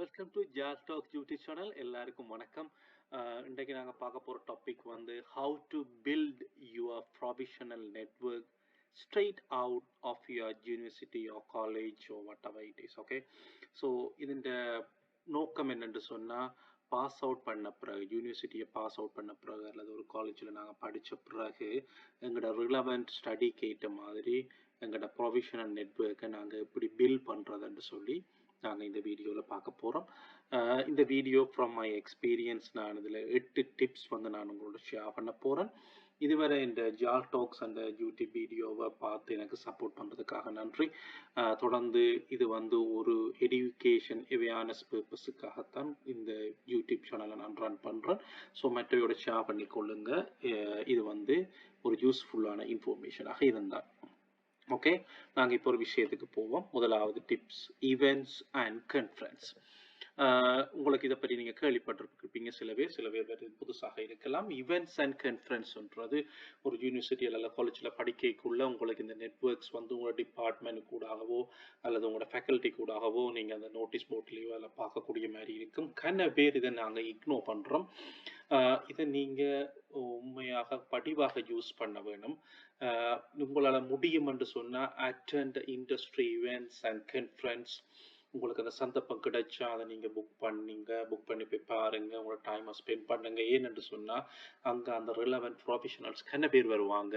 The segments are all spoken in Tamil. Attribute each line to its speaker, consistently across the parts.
Speaker 1: Welcome to Jazz Talk YouTube channel. எல்லாருக்கும் வணக்கம். இன்றைக்கு நாங்கள் பார்க்க போகிற டாபிக் வந்து how to build your professional network straight out of your university or college or whatever it is. Okay, so இதன் நோக்கம் என்னென்று சொன்னால், பாஸ் அவுட் பண்ண பிறகு, யூனிவர்சிட்டியை பாஸ் அவுட் பண்ண பிறகு அல்லது ஒரு காலேஜில் நாங்கள் படித்த பிறகு எங்களோட ரிலவெண்ட் ஸ்டடிக்கு ஏற்ற மாதிரி எங்களோட ப்ரொஃபஷனல் நெட்வொர்க்கை நாங்கள் எப்படி பில்ட் பண்ணுறதுன்னு சொல்லி நாங்கள் இந்த வீடியோவில் பார்க்க போகிறோம். இந்த வீடியோ ஃப்ரம் மை எக்ஸ்பீரியன்ஸ், நான் இதில் 8 டிப்ஸ் வந்து நான் உங்களோட ஷேர் பண்ண போகிறேன். இதுவரை இந்த ஜால் டாக்ஸ் அந்த யூடியூப் வீடியோவை பார்த்து எனக்கு சப்போர்ட் பண்ணுறதுக்காக நன்றி. தொடர்ந்து இது வந்து ஒரு எடுகேஷன் அவேர்னஸ் பர்பஸுக்காகத்தான் இந்த யூடியூப் சேனலை நான் ரன் பண்ணுறேன். ஸோ மற்றவையோட ஷேர் பண்ணிக்கொள்ளுங்க. இது வந்து ஒரு யூஸ்ஃபுல்லான இன்ஃபர்மேஷனாக இருந்தால். ஓகே, நாங்கள் இப்போ ஒரு விஷயத்துக்கு போவோம். முதலாவது டிப்ஸ், ஈவெண்ட்ஸ் அண்ட் கான்ஃபரன்ஸ். உங்களுக்கு இதை பற்றி நீங்கள் கேள்விப்பட்டிருப்பீங்க. சில பேர் புதுசாக இருக்கலாம். ஈவெண்ட்ஸ் அண்ட் கான்ஃபரன்ஸ்ன்றது ஒரு யூனிவர்சிட்டி அல்லது காலேஜில் படிக்கக்குள்ள உங்களுக்கு இந்த நெட்வொர்க்ஸ் வந்து உங்களோட டிபார்ட்மெண்ட் கூடாகவோ அல்லது உங்களோட ஃபேக்கல்ட்டி கூடாகவோ நீங்கள் அந்த நோட்டீஸ் போர்ட்லேயோ அதில் பார்க்கக்கூடிய மாதிரி இருக்கும். கன பேர் இதை நாங்கள் இக்னோர் பண்ணுறோம். இதை நீங்கள் உண்மையாக படிவாக யூஸ் பண்ண வேணும். உங்களால் முடியும் என்று சொன்னால் attend industry events and conference. உங்களுக்கு அந்த சந்தர்ப்பம் கிடைச்சா அதை நீங்கள் புக் பண்ணி போய் பாருங்கள், உங்களோட டைமை ஸ்பெண்ட் பண்ணுங்க. ஏனென்று சொன்னால் அங்கே அந்த ரிலவெண்ட் ப்ரொஃபஷனல்ஸ் கன பேர் வருவாங்க.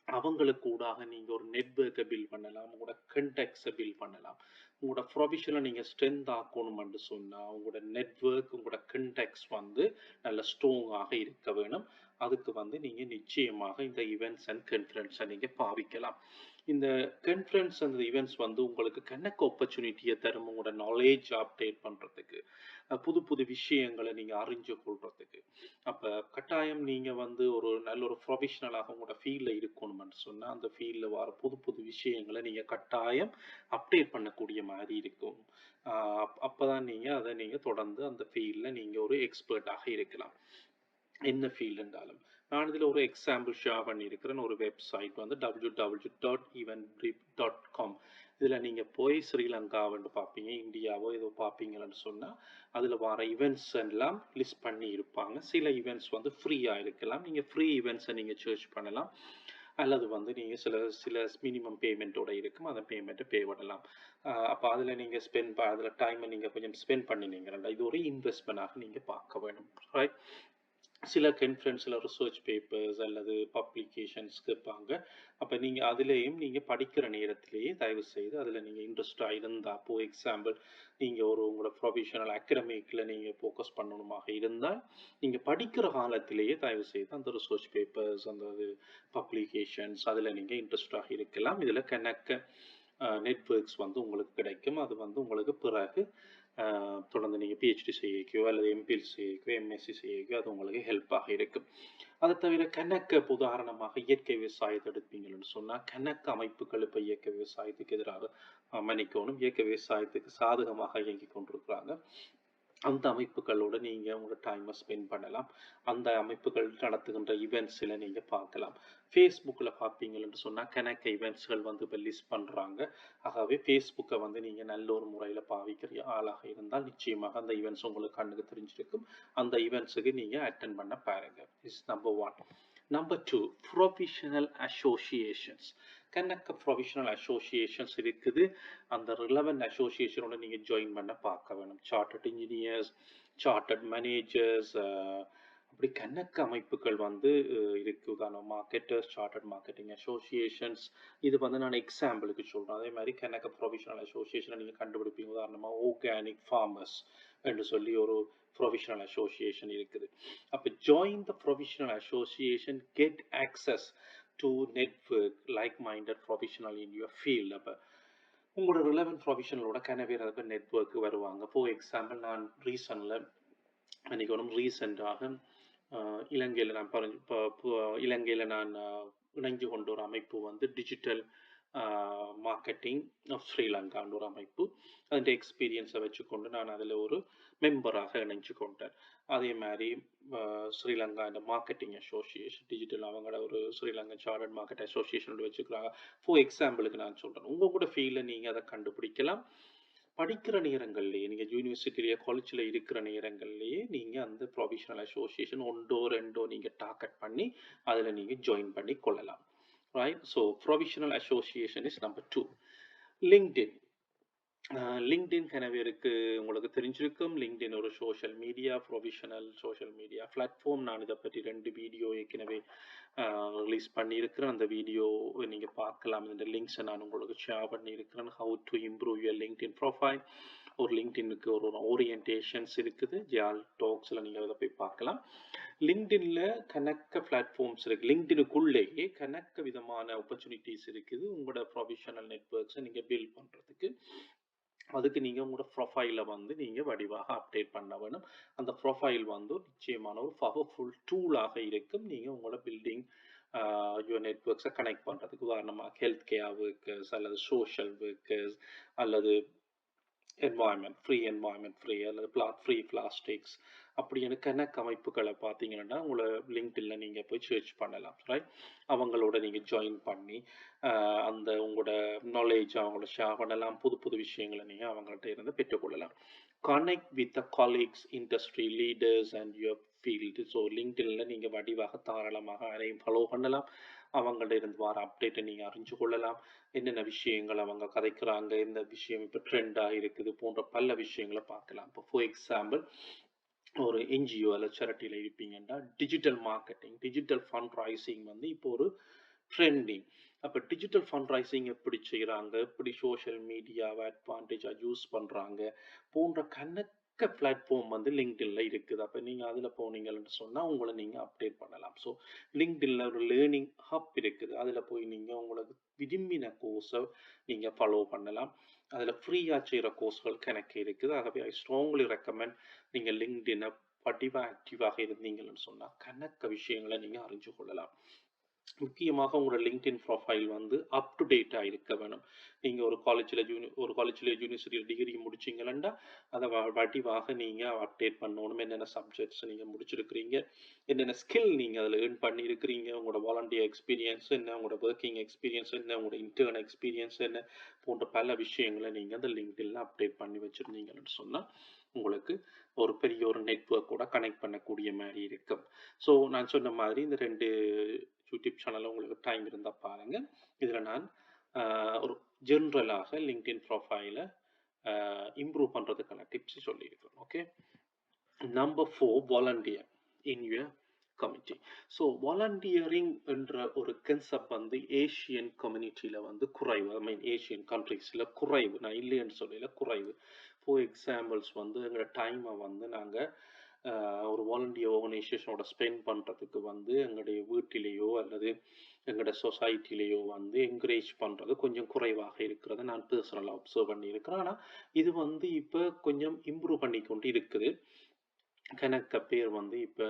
Speaker 1: அவங்களுக்கு கூடாக நீங்கள் ஒரு நெட்வொர்க்கை பில்ட் பண்ணலாம், உங்களோட கண்டெக்ட்ஸை பில்ட் பண்ணலாம். உங்களோட ப்ரொஃபஷனை நீங்கள் ஸ்ட்ரென்த் ஆக்கணும்னு சொன்னால் உங்களோட நெட்வொர்க், உங்களோட கண்டெக்ட்ஸ் வந்து நல்ல ஸ்ட்ராங்காக இருக்க வேணும். அதுக்கு வந்து நீங்கள் நிச்சயமாக இந்த ஈவெண்ட்ஸ் அண்ட் கான்ஃபரன்ஸை நீங்கள் பாவிக்கலாம். இந்த கான்ஃபரன்ஸ் அந்த ஈவெண்ட்ஸ் வந்து உங்களுக்கு கணக்கு ஆப்பர்ச்சுனிட்டியை தரும், உங்களோட நாலேஜ் அப்டேட் பண்ணுறதுக்கு, புது புது விஷயங்களை நீங்கள் அறிஞ்சு கொள்றதுக்கு. அப்போ கட்டாயம் நீங்கள் வந்து ஒரு நல்ல ஒரு ப்ரொஃபஷனலாக உங்களோட ஃபீல்டில் இருக்கணும்னு சொன்னால் அந்த ஃபீல்டில் வர புது புது விஷயங்களை நீங்கள் கட்டாயம் அப்டேட் பண்ணக்கூடிய மாதிரி இருக்கும். அப்போ தான் நீங்கள் அதை நீங்கள் தொடர்ந்து அந்த ஃபீல்டில் நீங்கள் ஒரு எக்ஸ்பர்ட்டாக இருக்கலாம். என்ன ஃபீல்டு இருந்தாலும். நான் இதில் ஒரு எக்ஸாம்பிள் ஷேர் பண்ணியிருக்கிறேன். ஒரு வெப்சைட் வந்து www.eventbrief.com. இதில் நீங்கள் போய் ஸ்ரீலங்காவுன்னு பார்ப்பீங்க, இந்தியாவோ ஏதோ பார்ப்பீங்கன்னு சொன்னால் அதில் வர ஈவெண்ட்ஸ் எல்லாம் லிஸ்ட் பண்ணி இருப்பாங்க. சில ஈவெண்ட்ஸ் வந்து ஃப்ரீயாக இருக்கலாம். நீங்கள் ஃப்ரீ ஈவெண்ட்ஸை நீங்கள் சர்ச் பண்ணலாம். அல்லது வந்து நீங்கள் சில மினிமம் பேமெண்ட்டோட இருக்கும், அந்த பேமெண்ட்டை பே பண்ணலாம். அப்போ அதில் நீங்கள் அதில் டைமை நீங்கள் கொஞ்சம் ஸ்பெண்ட் பண்ணினீங்கன்னா இது ஒரு இன்வெஸ்ட்மெண்ட்டாக நீங்கள் பார்க்க வேணும். ரைட், சில கான்ஃபரன்ஸில் ரிசர்ச் பேப்பர்ஸ் அல்லது பப்ளிகேஷன்ஸ் கேட்பாங்க. அப்போ நீங்கள் அதுலேயும் நீங்கள் படிக்கிற நேரத்திலேயே தயவு செய்து அதில் நீங்கள் இன்ட்ரெஸ்டாக இருந்தால், இப்போ எக்ஸாம்பிள் நீங்கள் உங்களோட ப்ரொஃபஷனல் அகடமிக்கில் நீங்கள் ஃபோக்கஸ் பண்ணணுமாக இருந்தால் நீங்கள் படிக்கிற காலத்திலேயே தயவு செய்து அந்த ரிசர்ச் பேப்பர்ஸ், அந்த பப்ளிகேஷன்ஸ் அதில் நீங்கள் இன்ட்ரெஸ்டாக இருக்கலாம். இதில் கணக்க நெட்வொர்க்ஸ் வந்து உங்களுக்கு கிடைக்கும். அது வந்து உங்களுக்கு பிறகு தொடர்ந்து நீங்கள் பிஹெச்டி செய்யக்கோ அல்லது எம்பிஎல் செய்யக்கோ எம்எஸ்சி செய்யக்கோ அது உங்களுக்கு ஹெல்ப்பாக இருக்கும். அதை தவிர கணக்கு உதாரணமாக இயற்கை விவசாயத்தை எடுப்பீங்கன்னு சொன்னால் கணக்கு அமைப்புகள் இப்போ இயற்கை விவசாயத்துக்கு எதிராக மன்னிக்கணும், இயற்கை விவசாயத்துக்கு சாதகமாக இயங்கி கொண்டிருக்கிறாங்க. அந்த அமைப்புகளோடு நீங்கள் உங்களோட டைமை ஸ்பெண்ட் பண்ணலாம். அந்த அமைப்புகள் நடத்துகின்ற ஈவெண்ட்ஸில் நீங்கள் பார்க்கலாம். ஃபேஸ்புக்கில் பார்ப்பீங்கன்னு சொன்னால் கணக்கு ஈவெண்ட்ஸ்கள் வந்து இப்போ லிஸ்ட் பண்ணுறாங்க. ஆகவே ஃபேஸ்புக்கை வந்து நீங்கள் நல்ல ஒரு முறையில் பாவிக்கிற ஆளாக இருந்தால் நிச்சயமாக அந்த ஈவெண்ட்ஸ் உங்களுக்கு கண்ணுக்கு தெரிஞ்சிருக்கும். அந்த ஈவெண்ட்ஸுக்கு நீங்கள் அட்டென்ட் பண்ண பாருங்கள். Is number 1. Number 2, professional associations. கணக்கு ப்ரொஃபஷனல் அசோசியேஷன்ஸ் இருக்குது. அந்த ரிலவெண்ட் அசோசியேஷனோட நீங்கள் ஜாயின் பண்ண பார்க்க வேணும். சார்ட்டர்ட் இன்ஜினியர்ஸ், சார்ட்டர்ட் மேனேஜர்ஸ், அப்படி கணக்கு அமைப்புகள் வந்து இருக்குது. உதாரணம் மார்க்கெட்டர்ஸ், சார்ட்டர்ட் மார்க்கெட்டிங் அசோசியேஷன்ஸ். இது வந்து நான் எக்ஸாம்பிளுக்கு சொல்கிறேன். அதே மாதிரி கணக்கு ப்ரொஃபஷனல் அசோசியேஷனை நீங்கள் கண்டுபிடிப்பீங்க. உதாரணமாக ஆர்கானிக் ஃபார்மர்ஸ் என்று சொல்லி ஒரு ப்ரொஃபஷனல் அசோசியேஷன் இருக்குது. அப்போ join the professional association, get access to network like minded professional in your field. அப்போ உங்களோட ரிலவெண்ட் ப்ரொஃபஷனலோட கனவே நெட்வொர்க்கு வருவாங்க. ஃபார் எக்ஸாம்பிள், நான் ரீசெண்டாக இலங்கையில் நான் இலங்கையில் நான் இணைஞ்சு கொண்ட ஒரு அமைப்பு வந்து டிஜிட்டல் மார்க்கெட்டிங் ஆஃப் ஸ்ரீலங்கான்ற ஒரு அமைப்பு. அந்த எக்ஸ்பீரியன்ஸை வச்சுக்கொண்டு நான் அதில் ஒரு மெம்பராக இணைஞ்சு கொண்டேன். அதே மாதிரி ஸ்ரீலங்கா இந்த மார்க்கெட்டிங் அசோசியேஷன் டிஜிட்டல் அவங்களோட ஒரு ஸ்ரீலங்கா சார்ட்டர்ட் மார்க்கெட் அசோசியேஷன் வச்சுக்கிறாங்க. ஃபார் எக்ஸாம்பிளுக்கு நான் சொல்கிறேன். உங்கள் கூட ஃபீல்டில் நீங்கள் அதை கண்டுபிடிக்கலாம். படிக்கிற நேரங்கள்லேயே நீங்கள் யூனிவர்சிட்டிலேயே காலேஜில் இருக்கிற நேரங்கள்லேயே நீங்கள் அந்த ப்ரொஃபஷனல் அசோசியேஷன் ஒன்றோ ரெண்டோ நீங்கள் டார்கெட் பண்ணி அதில் நீங்கள் ஜாயின் பண்ணி கொள்ளலாம். Right. So professional association is number 2. LinkedIn. LinkedIn கனவேருக்கு உங்களுக்கு தெரிஞ்சிருக்கும். லிங்க்டின் ஒரு social media, professional social media platform. நான் இதை பற்றி 2 வீடியோ ஏற்கனவே ரிலீஸ் பண்ணியிருக்கிறேன். அந்த வீடியோ நீங்கள் பார்க்கலாம். இந்த லிங்க்ஸை நான் உங்களுக்கு ஷேர் பண்ணியிருக்கிறேன். How to improve your LinkedIn profile. ஒரு லிங்க்டினுக்கு ஒரு ஓரியன்டேஷன்ஸ் இருக்குது. ஜால் டாக்ஸில் நீங்கள் அதை போய் பார்க்கலாம். லிங்க்டின்ல கணக்க பிளாட்ஃபார்ம்ஸ் இருக்குது. லிங்க்டினுக்குள்ளேயே கணக்க விதமான ஆப்பர்ச்சுனிட்டிஸ் இருக்குது. உங்களோட ப்ரொஃபஷனல் நெட்வொர்க்ஸை நீங்கள் பில்ட் பண்ணுறதுக்கு. அதுக்கு நீங்கள் உங்களோட ப்ரொஃபைலை வந்து நீங்கள் வடிவாக அப்டேட் பண்ண வேணும். அந்த ப்ரொஃபைல் வந்து நிச்சயமான ஒரு பவர்ஃபுல் டூலாக இருக்கும். நீங்கள் உங்களோட பில்டிங் யுவர் நெட்வொர்க்ஸை கனெக்ட் பண்ணுறதுக்கு. உதாரணமாக ஹெல்த் கேர் ஒர்க்கர்ஸ் அல்லது சோஷியல் ஒர்க்கர்ஸ் அல்லது என்வாயன்மெண்ட் ஃப்ரீ அல்லது ஃப்ரீ பிளாஸ்டிக்ஸ் அப்படின்னு கணக்கு அமைப்புகளை பார்த்தீங்கன்னா உங்களை லிங்க்டின்ல நீங்கள் போய் சர்ச் பண்ணலாம். ரைட். அவங்களோட நீங்கள் ஜாயின் பண்ணி அந்த உங்களோட நாலேஜ் அவங்களோட ஷேர் பண்ணலாம். புது புது விஷயங்களை நீங்கள் அவங்கள்ட்ட இருந்து பெற்றுக்கொள்ளலாம். Connect with the colleagues, industry leaders and your field. So லிங்க்டின்ல நீங்கள் வடிவாக தாராளமாக யாரையும் ஃபாலோ பண்ணலாம். அவங்கள்ட்ட இருந்து வர அப்டேட்டை நீங்கள் அறிஞ்சு கொள்ளலாம். என்னென்ன விஷயங்கள் அவங்க கதைக்கிறாங்க, இந்த விஷயம் இப்போ ட்ரெண்டாக இருக்குது போன்ற பல விஷயங்களை பார்க்கலாம். இப்போ ஃபார் எக்ஸாம்பிள் ஒரு என்ஜிஓ அல்லது சேரிட்டியில் இருப்பீங்கன்னா digital marketing, digital fund raising வந்து இப்போ ஒரு ட்ரெண்டிங். அப்போ டிஜிட்டல் ஃபண்ட் ரைசிங் எப்படி செய்கிறாங்க, எப்படி சோஷியல் மீடியாவை அட்வான்டேஜாக யூஸ் பண்ணுறாங்க போன்ற கணக்க பிளாட்ஃபார்ம் வந்து லிங்க்டின்ல இருக்குது. அப்போ நீங்கள் அதில் போனீங்கன்னு சொன்னால் உங்களை நீங்கள் அப்டேட் பண்ணலாம். ஸோ லிங்க்டின்ல ஒரு லேர்னிங் ஹப் இருக்குது. அதில் போய் நீங்கள் உங்களுக்கு விரும்பின கோர்ஸை நீங்கள் ஃபாலோ பண்ணலாம். அதில் ஃப்ரீயாக செய்கிற கோர்ஸ்கள் கணக்கு இருக்குது. ஆகவே ஐ ஸ்ட்ராங்லி ரெக்கமெண்ட் நீங்கள் லிங்க்டினை படிவாக ஆக்டிவாக இருந்தீங்கன்னு சொன்னால் கணக்க விஷயங்களை நீங்கள் அறிஞ்சு கொள்ளலாம். முக்கியமாக உங்களோட லிங்க்டின் ப்ரொஃபைல் வந்து அப் டு டேட்டாக இருக்க வேணும். நீங்கள் ஒரு காலேஜில் யூனிவர்சிட்டியில் டிகிரி முடிச்சிங்கன்னா அதை வடிவாக நீங்கள் அப்டேட் பண்ணணும். என்னென்ன சப்ஜெக்ட்ஸ் நீங்கள் முடிச்சிருக்கிறீங்க, என்னென்ன ஸ்கில் நீங்கள் அதில் ஏர்ன் பண்ணியிருக்கிறீங்க, உங்களோட வாலண்டியர் எக்ஸ்பீரியன்ஸ் என்ன, உங்களோட ஒர்க்கிங் எக்ஸ்பீரியன்ஸ் என்ன, உங்களோட இன்டர்ன் எக்ஸ்பீரியன்ஸ் என்ன போன்ற பல விஷயங்களை நீங்கள் அந்த லிங்க்டின்ல அப்டேட் பண்ணி வச்சுருந்தீங்கன்னு சொன்னால் உங்களுக்கு ஒரு பெரிய ஒரு நெட்வொர்க்கோட கனெக்ட் பண்ணக்கூடிய மாதிரி இருக்கும். ஸோ நான் சொன்ன மாதிரி இந்த 2 யூடியூப் சேனலில் உங்களுக்கு டைம் இருந்தால் பாருங்கள். இதில் நான் ஒரு ஜென்ரலாக லிங்க்டின் ப்ரொஃபைலை இம்ப்ரூவ் பண்ணுறதுக்கான டிப்ஸ் சொல்லியிருக்கேன். Okay. Number 4, volunteer in your committee. So volunteering என்ற ஒரு கன்செப்ட் வந்து ஏஷியன் கம்யூனிட்டியில் வந்து குறைவு. ஐ மீன் ஏஷியன் கண்ட்ரீஸில் குறைவு. நான் இல்லைன்னு சொல்லல, குறைவு. ஃபார் எக்ஸாம்பிள்ஸ் வந்து எங்களோட டைமை வந்து நாங்கள் ஒரு வாலண்டியர் ஆர்கனைசேஷனோட ஸ்பெண்ட் பண்ணுறதுக்கு வந்து எங்களுடைய வீட்டிலேயோ அல்லது எங்களோட சொசைட்டிலேயோ வந்து என்கரேஜ் பண்ணுறது கொஞ்சம் குறைவாக இருக்கிறத நான் பர்சனலாக அப்சர்வ் பண்ணியிருக்கிறேன். ஆனால் இது வந்து இப்போ கொஞ்சம் இம்ப்ரூவ் பண்ணி கொண்டு இருக்குது. கணக்க பேர் வந்து இப்போ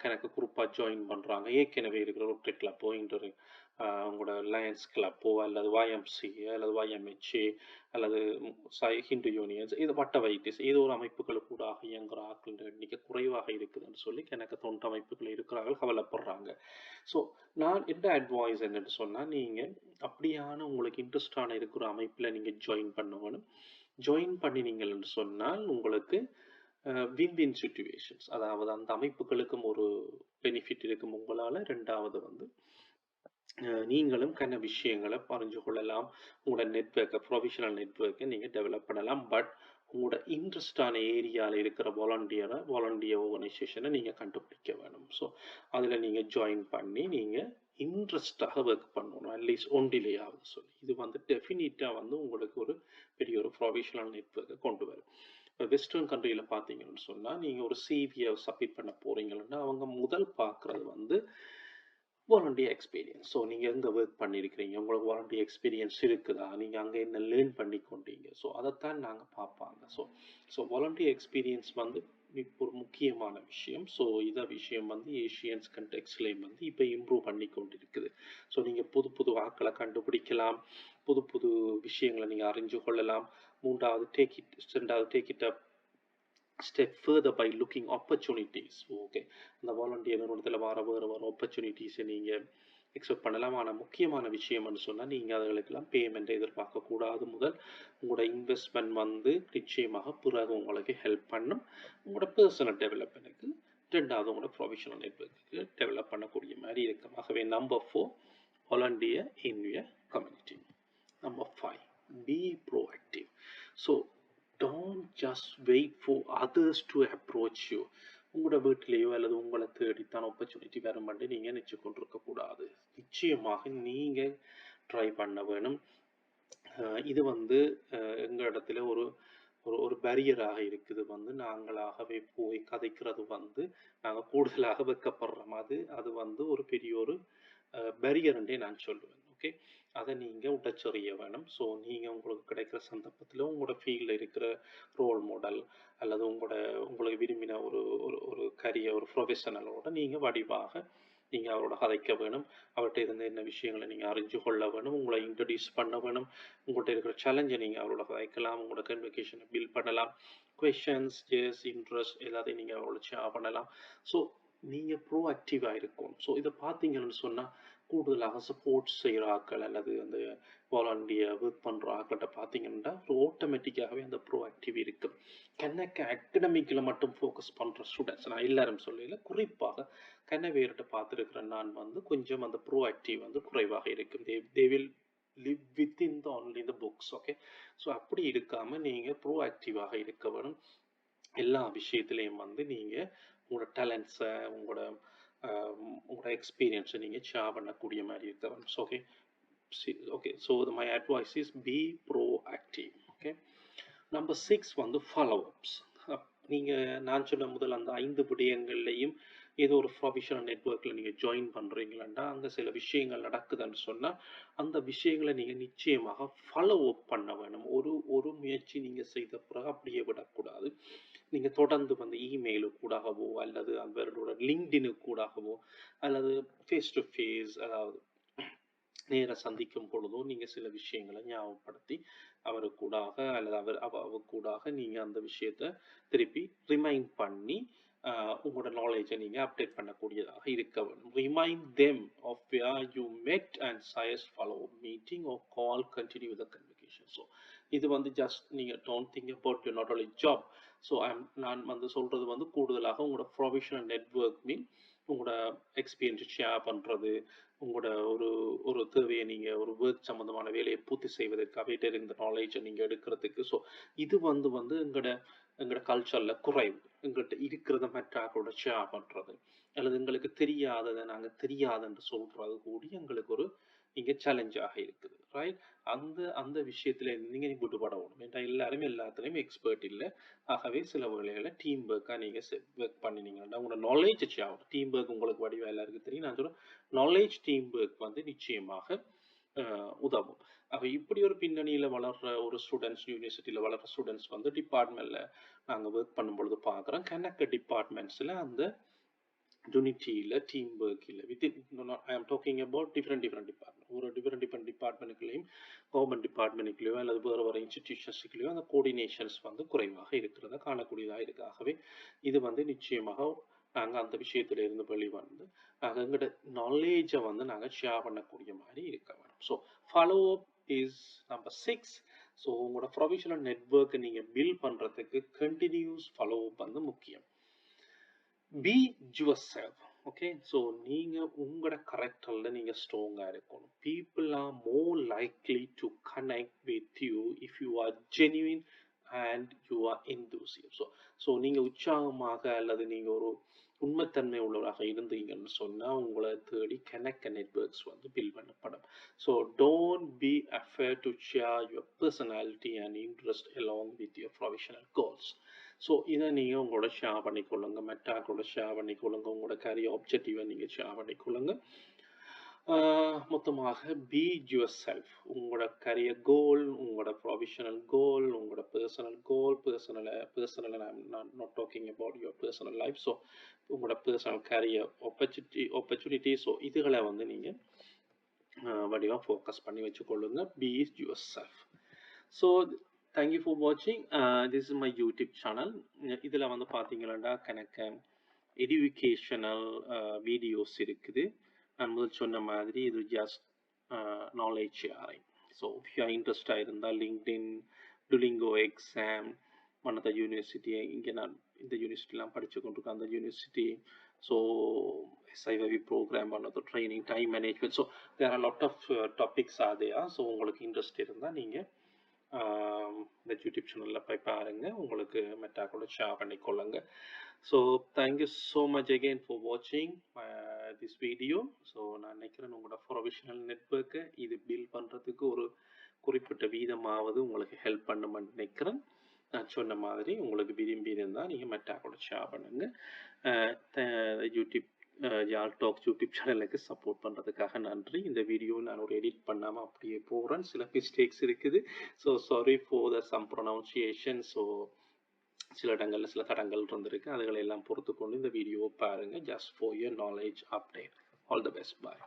Speaker 1: கணக்கு குரூப்பாக ஜாயின் பண்ணுறாங்க. ஏற்கனவே இருக்கிற ரோட்டரி கிளப்போ உங்களோட லயன்ஸ் கிளப்போ அல்லது YMCA அல்லது YMHA அல்லது ஹிந்து யூனியன்ஸ், இது வட்ட வைட்டிஸ், ஏதோ ஒரு அமைப்புகள் கூட இயங்குகிற ஆட்கள் எண்ணிக்கை குறைவாக இருக்குதுன்னு சொல்லி எனக்கு தொண்டு அமைப்புகள் இருக்கிறார்கள் கவலைப்படுறாங்க. ஸோ நான் என்ன அட்வைஸ் என்னன்னு சொன்னால், நீங்கள் அப்படியான உங்களுக்கு இன்ட்ரெஸ்டான இருக்கிற அமைப்பில் நீங்கள் ஜாயின் பண்ணணும். ஜாயின் பண்ணினீங்கன்னு சொன்னால் உங்களுக்கு வின்-வின் சிச்சுவேஷன்ஸ், அதாவது அந்த அமைப்புகளுக்கும் ஒரு பெனிஃபிட் இருக்கும் உங்களால். ரெண்டாவது வந்து நீங்களும் கன விஷயங்களை அறிஞ்சு கொள்ளலாம். உங்களோட நெட்வொர்க்கை, ப்ரொஃபஷனல் நெட்வொர்க்கை நீங்கள் டெவலப் பண்ணலாம். பட் உங்களோட இன்ட்ரெஸ்டான ஏரியாவில் இருக்கிற வாலண்டியர் ஆர்கனைசேஷனை நீங்கள் கண்டுபிடிக்க வேணும். ஸோ அதில் நீங்கள் ஜாயின் பண்ணி நீங்கள் இன்ட்ரெஸ்டாக ஒர்க் பண்ணணும், அட்லீஸ்ட் ஒன்றிலேயாவது சொல்லி. இது வந்து டெஃபினிட்டாக வந்து உங்களுக்கு ஒரு பெரிய ஒரு ப்ரொஃபஷனல் நெட்வொர்க்கை கொண்டு வரும். இப்போ வெஸ்டர்ன் கண்ட்ரியில் பார்த்தீங்கன்னு சொன்னால், நீங்கள் ஒரு சிவியை சப்மிட் பண்ண போகிறீங்கன்னா அவங்க முதல் பார்க்குறது வந்து வாலண்டியர் எக்ஸ்பீரியன்ஸ். ஸோ நீங்கள் எங்கே ஒர்க் பண்ணியிருக்கிறீங்க, உங்களுக்கு வாலண்டியர் எக்ஸ்பீரியன்ஸ் இருக்குதா, நீங்கள் அங்கே என்ன லேர்ன் பண்ணி கொண்டீங்க, ஸோ அதைத்தான் நாங்கள் பார்ப்பாங்க. ஸோ வாலண்டியர் எக்ஸ்பீரியன்ஸ் வந்து ஒரு முக்கியமான விஷயம். ஸோ இதை விஷயம் வந்து ஏஷியன்ஸ் கண்டெக்ஸ்லேயும் வந்து இப்போ இம்ப்ரூவ் பண்ணி கொண்டு இருக்குது. ஸோ நீங்கள் புது புது ஆட்களை கண்டுபிடிக்கலாம், புது புது விஷயங்களை நீங்கள் அறிஞ்சு கொள்ளலாம். ரெண்டாவது take it up step further by looking opportunities. Okay, இந்த வாலண்டியர் நிறுவனத்தில் வேறு ஆப்பர்ச்சுனிட்டிஸை நீங்கள் எக்ஸ்பெக்ட் பண்ணலாம். ஆனால் முக்கியமான விஷயம்னு சொன்னால் நீங்கள் அதுகளுக்கெல்லாம் பேமெண்ட் எதிர்பார்க்கக்கூடாது. முதல் உங்களோட இன்வெஸ்ட்மெண்ட் வந்து நிச்சயமாக பிறகு உங்களுக்கு ஹெல்ப் பண்ணும் உங்களோட பர்சனல் டெவலப்மெண்ட்டுக்கு. ரெண்டாவது உங்களோட ப்ரொஃபஷனல் நெட்வொர்க்குக்கு டெவலப் பண்ணக்கூடிய மாதிரி இருக்கும். ஆகவே number 4, volunteer in your community. Number 5, be proactive. So don't just wait for others to approach you. உங்களோட வீட்டிலேயோ அல்லது உங்களை தேடித்தான் ஆப்பர்ச்சுனிட்டி வரும் என்று நீங்கள் நினச்சி கொண்டிருக்கக்கூடாது. நிச்சயமாக நீங்கள் ட்ரை பண்ண வேணும். இது வந்து எங்கள் இடத்துல ஒரு ஒரு ஒரு பேரியராக இருக்குது. வந்து நாங்களாகவே போய் கதைக்கிறது வந்து நாங்கள் கூடுதலாக வெக்கப்படுறோம். அது வந்து ஒரு பெரிய ஒரு பேரியர்ன்றே நான் சொல்லுவேன். ஓகே, அதை நீங்கள் உடைச்செறிய வேணும். ஸோ நீங்கள் உங்களுக்கு கிடைக்கிற சந்தர்ப்பத்தில் உங்களோட ஃபீல்டில் இருக்கிற ரோல் மாடல் அல்லது உங்களுக்கு விரும்பின ஒரு ஒரு ஒரு கரியர் ஒரு ப்ரொஃபஷனலோட நீங்கள் வடிவாக நீங்கள் அவரோட கதைக்க வேணும். அவர்கிட்ட இருந்து என்ன விஷயங்களை நீங்கள் அறிஞ்சு கொள்ள வேணும். உங்களை இன்ட்ரடியூஸ் பண்ண வேணும். உங்கள்கிட்ட இருக்கிற சேலஞ்சை நீங்கள் அவரோட கதைக்கலாம். உங்களோட கம்யூனிகேஷனை பில்ட் பண்ணலாம். கொஷன்ஸ், எஸ், இன்ட்ரெஸ்ட் எல்லாத்தையும் நீங்கள் அவரோட ஷேர் பண்ணலாம். ஸோ நீங்கள் ப்ரோஆக்டிவாக இருக்கும். ஸோ இதை பார்த்தீங்கன்னு சொன்னால் கூடுதலாக சப்போர்ட் செய்கிற ஆட்கள் அல்லது அந்த வாலண்டியர் ஒர்க் பண்ணுற ஆட்கள்கிட்ட பார்த்தீங்கன்னா ஒரு ஆட்டோமேட்டிக்காகவே அந்த ப்ரோஆக்டிவ் இருக்கும். கணக்கு அகடமிக்கில் மட்டும் ஃபோக்கஸ் பண்ணுற ஸ்டூடெண்ட்ஸ் நான் எல்லாரும் சொல்லல, குறிப்பாக கனவேர்கிட்ட பார்த்துருக்கிறேன் நான் வந்து கொஞ்சம் அந்த ப்ரோஆக்டிவ் வந்து குறைவாக இருக்கும். They will live within the only the books. Okay, so அப்படி இருக்காமல் நீங்கள் ப்ரோஆக்டிவாக இருக்க வேணும். எல்லா விஷயத்துலையும் வந்து நீங்கள் உங்களோட டேலண்ட்ஸை உங்களோட எக்ஸ்பீரியன்ஸை நீங்கள் ஷேர் பண்ணக்கூடிய மாதிரி இருக்க வேணும். So okay, so my advice is B proactive. Okay, number 6 வந்து ஃபாலோஅப்ஸ். நீங்கள் நான் சொன்ன முதல் அந்த 5 விடயங்கள்லையும் ஏதோ ஒரு ப்ரொஃபஷனல் நெட்வொர்க்கில் நீங்கள் ஜாயின் பண்ணுறீங்களா, அங்கே சில விஷயங்கள் நடக்குதுன்னு சொன்னால் அந்த விஷயங்களை நீங்கள் நிச்சயமாக ஃபாலோ அப் பண்ண வேணும். ஒரு முயற்சி நீங்கள் செய்த பிறகு அப்படியே விடக்கூடாது. நீங்கள் தொடர்ந்து வந்து இமெயிலு கூடாகவோ அல்லது அவரோட லிங்க்டினு கூடாகவோ அல்லது ஃபேஸ் டு ஃபேஸ் அதாவது நேர சந்திக்கும் பொழுதோ நீங்கள் சில விஷயங்களை ஞாபகப்படுத்தி அவருக்கூடாக அல்லது அவ நீங்கள் அந்த விஷயத்தை திருப்பி ரிமைண்ட் பண்ணி உங்களோட நாலேஜை நீங்கள் அப்டேட் பண்ணக்கூடியதாக இருக்க வேண்டும். Remind them of where you met and suggest follow meeting or call continue the communication. So இது வந்து ஜஸ்ட் நீங்கள் don't think about your not only job. So நான் வந்து சொல்கிறது வந்து கூடுதலாக உங்களோட ப்ரொஃபஷனல் நெட்வொர்க் மீன் உங்களோட எக்ஸ்பீரியன்ஸ் ஷேர் பண்ணுறது, உங்களோட ஒரு தேவையை நீங்கள் ஒரு ஒர்க் சம்மந்தமான வேலையை பூர்த்தி செய்வதற்கு அவைகிட்ட இருந்த நாலேஜை நீங்கள் எடுக்கிறதுக்கு. ஸோ இது வந்து எங்களோட கல்ச்சரில் குறைவு. எங்கள்கிட்ட இருக்கிறத மற்ற ஆக்களோட ஷேர் பண்ணுறது அல்லது எங்களுக்கு தெரியாததை நாங்கள் தெரியாதுன்னு சொல்கிறது கூடி எங்களுக்கு ஒரு இங்கே சேலஞ்சாக இருக்குது. ரைட், அந்த விஷயத்தில் நீங்கள் விடுபடணும். ஏன்னா எல்லாருமே எல்லாத்துலேயும் எக்ஸ்பர்ட் இல்லை. ஆகவே சில வேலைகளை டீம் ஒர்க்காக நீங்கள் ஒர்க் பண்ணினீங்கன்னா உங்களோட நாலேஜ் ஆகும். டீம் ஒர்க் உங்களுக்கு வடிவாக எல்லாருக்கும் தெரியும். நான் சொல்கிறேன் நாலேஜ் டீம் ஒர்க் வந்து நிச்சயமாக உதவும். அப்போ இப்படி ஒரு பின்னணியில் வளர்கிற ஒரு ஸ்டூடெண்ட்ஸ், யூனிவர்சிட்டியில் வளர்கிற ஸ்டூடெண்ட்ஸ் வந்து டிபார்ட்மெண்ட்டில் நாங்கள் ஒர்க் பண்ணும்பொழுது பார்க்குறோம். கணக்கு டிபார்ட்மெண்ட்ஸில் அந்த யூனிட்டியில் டீம் ஒர்க் இல்லை. I am talking about different department. ஒரு டிஃப்ரெண்ட் டிபார்ட்மெண்ட்டுக்குள்ளேயும் கவர்மெண்ட் டிபார்ட்மெண்ட்டுக்குள்ளேயோ அல்லது வேறு இன்ஸ்டிடியூஷன்ஸுக்குள்ளேயோ அந்த கோஆர்டினேஷன்ஸ் வந்து குறைவாக இருக்கிறத காணக்கூடியதாக இருக்குது. ஆகவே இது வந்து நிச்சயமாக நாங்கள் அந்த விஷயத்துல இருந்து வெளிவந்து நாங்கள் எங்களோட நாலேஜை வந்து நாங்கள் ஷேர் பண்ணக்கூடிய மாதிரி இருக்க வேணும். So follow up is number 6. So உங்களோட ப்ரொஃபஷனல் நெட்வொர்க்கை நீங்கள் பில்ட் பண்ணுறதுக்கு கண்டினியூஸ் ஃபாலோ அப் வந்து முக்கியம். Be yourself. Okay, so நீங்கள் உங்களோட கரெக்டரில் நீங்கள் ஸ்ட்ராங்காக இருக்கணும். People are more likely to connect with you if you are genuine and you are enthusiasm. So நீங்கள் உற்சாகமாக அல்லது நீங்கள் ஒரு உண்மைத்தன்மை உள்ளவராக இருந்தீங்கன்னு சொன்னால் உங்களை தேடி கனெக்ட் நெட்வொர்க்ஸ் வந்து பில்ட் பண்ணப்படும். So don't be afraid to share your personality and interest along with your professional goals. So இதை நீங்கள் உங்களோட ஷேர் பண்ணிக்கொள்ளுங்க, மெட்டாக்களோட ஷேர் பண்ணிக்கொள்ளுங்க, உங்களோட கரியர் ஆப்ஜெக்டிவை நீங்கள் ஷேர் பண்ணிக்கொள்ளுங்க. மொத்தமாக பி யுவர் செல்ஃப். உங்களோட கரியர் கோல், உங்களோட ப்ரொஃபஷனல் கோல், உங்களோட பர்சனல் கோல், பர்சனலை நான் not talking about your personal life. So உங்களோட பர்சனல் கரியர் ஆப்பர்ச்சுனிட்டி. ஸோ இதுகளை வந்து நீங்கள் வடிவாக ஃபோக்கஸ் பண்ணி வச்சுக்கொள்ளுங்க. Be yourself. So thank you for வாட்சிங். This is my YouTube channel. இதில் வந்து பார்த்தீங்கன்னா கணக்கு எஜுகேஷனல் வீடியோஸ் இருக்குது. நான் முதல் சொன்ன மாதிரி இது just knowledge sharing. So if you are இன்ட்ரெஸ்டாக இருந்தால் LinkedIn, Duolingo exam, one of the university, இங்கே நான் இந்த யூனிவர்சிட்டிலாம் படித்து கொண்டிருக்கேன், அந்த university. So SIVV program, one of the training, time management. So there are lot of topics ஆதையா. ஸோ உங்களுக்கு இன்ட்ரெஸ்ட் இருந்தால் நீங்கள் இந்த யூடியூப் சேனலில் போய் பாருங்கள், உங்களுக்கு மெட்டா கூட ஷேர் பண்ணிக்கொள்ளுங்க. So thank you so much again for வாட்சிங் திஸ் வீடியோ. ஸோ நான் நினைக்கிறேன் உங்களோட ப்ரொஃபஷனல் நெட்ஒர்க்கை இது பில்ட் பண்ணுறதுக்கு ஒரு குறிப்பிட்ட வீதமாவது உங்களுக்கு ஹெல்ப் பண்ணுமென்னு நினைக்கிறேன். நான் சொன்ன மாதிரி உங்களுக்கு விரும்பி இருந்தால் நீங்கள் மெட்டா கூட ஷேர் பண்ணுங்கள். யூடியூப் யாழ் டாக்ஸ் யூடியூப் சேனலுக்கு சப்போர்ட் பண்ணுறதுக்காக நன்றி. இந்த வீடியோ நான் ஒரு எடிட் பண்ணாமல் அப்படியே போகிறேன், சில மிஸ்டேக்ஸ் இருக்குது. So sorry for the some pronunciation. So சில இடங்களில் சில தடங்கள் இருந்திருக்கு, அதுகளை எல்லாம் பொறுத்து கொண்டு இந்த வீடியோவை பாருங்கள். Just for your knowledge update. All the best. Bye.